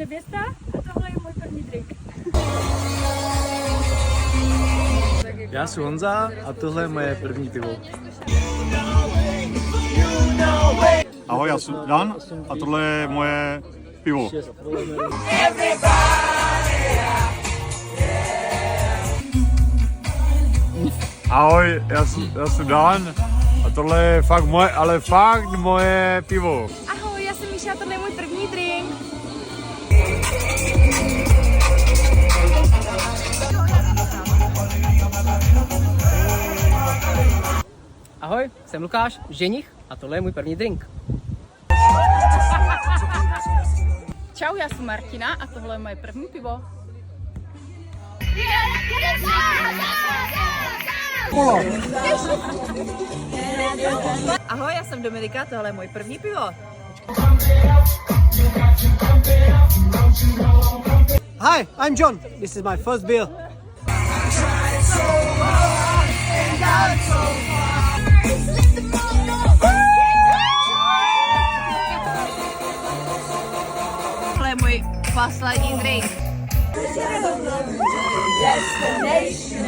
Nevěsta a tohle je můj první drink. Já jsem Honza a tohle je moje první pivo. Ahoj, já jsem Dan a tohle je moje pivo. Ahoj, já jsem Dan a tohle je fakt moje, ale fakt moje pivo. Ahoj, já jsem Míša a tohle je můj první drink. Ahoj, jsem Lukáš, ženich a tohle je můj první drink. Čau, já jsem Martina a tohle je moje první pivo. Ahoj, já jsem Dominika, tohle je můj první pivo. Hi, I'm John. This is my first beer. Tohle je můj poslední drink. Destination